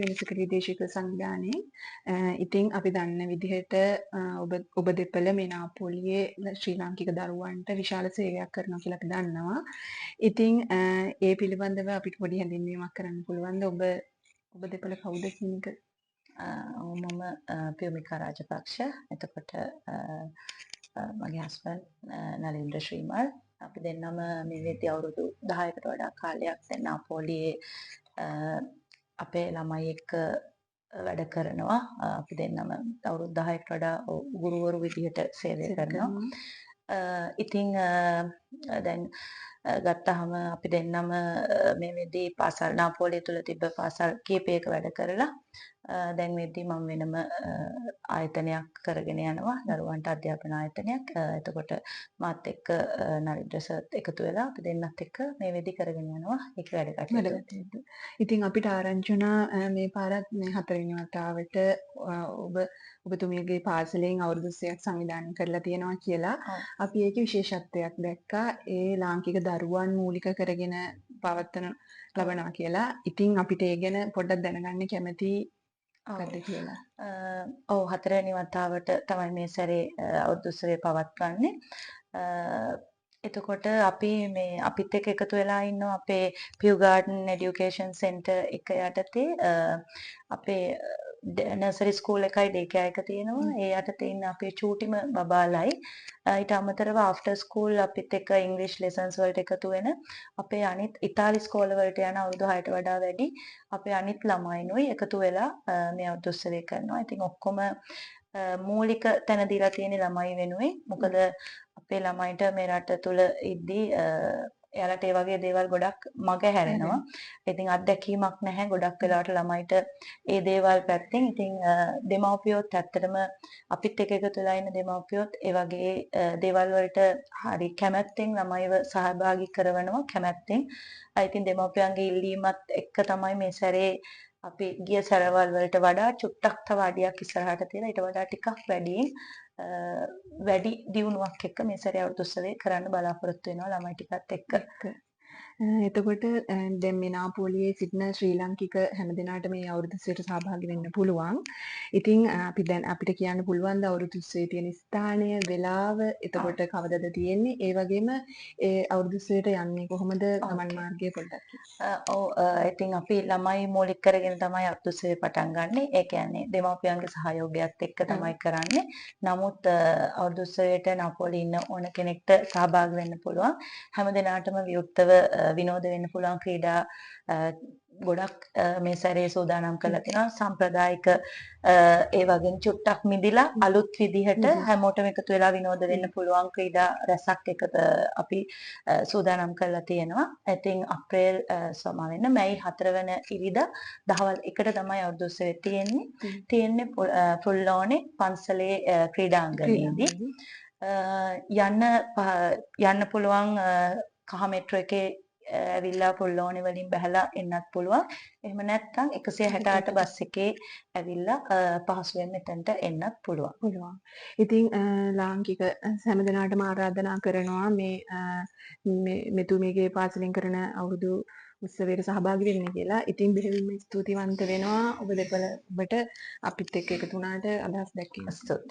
වෙනසකදී දේශික සංවිධානයේ ඉතින් අපි දන්න විදිහට ඔබ දෙපළ මේ නාපෝලියේ ශ්‍රී ලාංකික දරුවන්ට විශාල සේවයක් කරනවා කියලා අපි දන්නවා. ඉතින් ඒ පිළිබඳව අපිට පොඩි හැඳින්වීමක් කරන්න පුළුවන්ද? ඔබ දෙපළ කවුද කියන එක? මම පියුමිකා රාජපක්ෂ. එතකොට මගේ හස්බන්ඩ් නලින්ද්‍ර ශ්‍රීමල්. අපි දෙන්නම මේ වෙද්දී අවුරුදු 10කට වඩා කාලයක් දැන් නාපෝලියේ අපේ ළමයි එක්ක වැඩ කරනවා. අපි දෙන්නම අවුරුදු 10කට වඩා ගුරුවරු විදිහට සේවය කරනවා. ඉතින් දැන් ගත්තාම අපි දෙන්නම මේ වෙද්දී පාසල් නාපෝලිය තුල තිබ්බ පාසල් කීපයක වැඩ කරලා දැන් වෙද්දී මම වෙනම ආයතනයක් කරගෙන යනවා දරුවන්ට අධ්‍යාපන ආයතනයක්. එතකොට මාත් එක්ක නරින්ද්‍ර සර්ත් එකතු වෙලා අපි දෙන්නත් එක්ක මේ වෙද්දී කරගෙන යනවා ඒක වැඩ කටයුතු. ඉතින් අපිට ආරංචි වුණා මේ පාරත් මේ 4 වෙනි වතාවට ඔබතුමියගේ පාසලෙන් අවුරුදු 30ක් සංවිධානය කරලා තියෙනවා කියලා. අපි ඒකේ විශේෂත්වයක් දැක්කා. ඒ ලාංකික දරුවන් මූලික කරගෙන පවත්වන ලබනවා කියලා. ඉතින් අපිට ඒ ගැන පොඩ්ඩක් දැනගන්න කැමතියි. මොකක්ද කියලා. ඔව් 4 වෙනි වතාවට තමයි මේ සැරේ අවුරුදු උත්සවය පවත්වන්නේ. එතකොට අපි මේ අපිත් එක්ක එකතු වෙලා ඉන්නවා අපේ පියු ගාඩන් এডুকেෂන් සෙන්ටර් එක යටතේ අපේ නර්සරි ස්කූල් එකයි ඩේ කෙයාර් එක තියෙනවා. ඒ යටතේ ඉන්න අපේ චූටිම බබාලයි ඊට අමතරව ආෆ්ටර් ස්කූල් අපිත් එක්ක ඉංග්‍රීසි ලෙසන්ස් වලට එකතු වෙන අපේ අනිත් ඉතාලි ස්කෝල වලට යන අවුරුදු 6ට වඩා වැඩි අපේ අනිත් ළමයිනුයි එකතු වෙලා මේ අවුරුදු උත්සවය කරනවා. ඉතින් ඔක්කොම මූලික තැන දීලා තියෙන ළමයි වෙනුවෙන්. මොකද අපේ ළමයින්ට මේ රට තුල ඉද්දී එයාලට ඒ වගේ දේවල් ගොඩක් මග හැරෙනවා. ඉතින් අත්දැකීමක් නැහැ ගොඩක් වෙලාවට ළමයිට ඒ දේවල් පැත්තෙන්. ඉතින් දෙමව්පියොත් ඇත්තටම අපිත් එක්ක එකතු වෙලා ඉන්න දෙමව්පියොත් ඒ වගේ දේවල් වලට හරි කැමැත්තෙන් ළමයිව සහභාගී කරවනවා කැමැත්තෙන්. ඉතින් දෙමව්පියන්ගේ ඉල්ලීමත් එක්ක තමයි මේ සැරේ අපි ගිය සැරවල් වලට වඩා චුට්ටක් තව අඩියක් ඉස්සරහට තියලා ඊට වඩා ටිකක් වැඩි දියුණුවක් එක්ක මේ සැරේ අවුරුදු උත්සවය කරන්න බලාපොරොත්තු වෙනවා ළමයි ටිකත් එක්ක. එතකොට දැන් මේ නාපෝලියේ සිටින ශ්‍රී ලාංකික හැමදෙනාට මේ අවුරුදු උත්සවයට සහභාගී වෙන්න පුළුවන්. ඉතින් අපිට කියන්න පුළුවන් ද අවුරුදු උත්සවයේ තියෙන ස්ථානය, වෙලාව, එතකොට කවදද තියෙන්නේ? ඒ වගේම ඒ අවුරුදු උත්සවයට යන්නේ කොහොමද? ගමන් මාර්ගය පොඩ්ඩක්. ඔව් ඉතින් අපි ළමයි මූලික කරගෙන තමයි අවුරුදු උත්සවය පටන් ගන්නෙ. ඒ කියන්නේ දෙමව්පියන්ගේ සහයෝගයත් එක්ක තමයි කරන්නේ. නමුත් අවුරුදු උත්සවයට නාපෝලියේ ඉන්න ඕන කෙනෙක්ට සහභාගී වෙන්න පුළුවන්. හැමදෙනාටම විවෘතව විනෝද වෙන්න පුළුවන් ක්‍රීඩා ගොඩක් මේ සැරේ සූදානම් කරලා තිනවා. සම්ප්‍රදායික ඒ වගේම චුට්ටක් මිදිලා අලුත් විදිහට හැමෝටම එකතු වෙලා විනෝද වෙන්න පුළුවන් ක්‍රීඩා රැසක් අපි සූදානම් කරලා තියෙනවා. ඉතින් අප්‍රේල් සමාවෙන්න මැයි 4 වෙනි ඉරිදා දහවල් 1ට තමයි අවුරුදු උත්සවය තියෙන්නේ ෆුල්ලෝනේ පන්සලේ ක්‍රීඩාංගණයේදී. යන්න පුළුවන් කහ මෙට්‍රෝ එකේ ඇවිල්ලා පොල්ලෝනේ වලින් බහලා එන්නත් පුළුවන්. එහෙම නැත්නම් 168 බස් එකේ ඇවිල්ලා පහසුවෙන් මෙතනට එන්නත් පුළුවන්. ඉතින් ලාංකික හැමදෙනාටම ආරාධනා කරනවා මේ මෙතුමියගේ පාසලෙන් කරන අවුරුදු උත්සවයට සහභාගී වෙන්න කියලා. ඉතින් බෙහෙවින්ම ස්තුතිවන්ත වෙනවා ඔබ දෙපළට අපිත් එක්ක එකතු වුණාට අදහස් දැක්වීමට.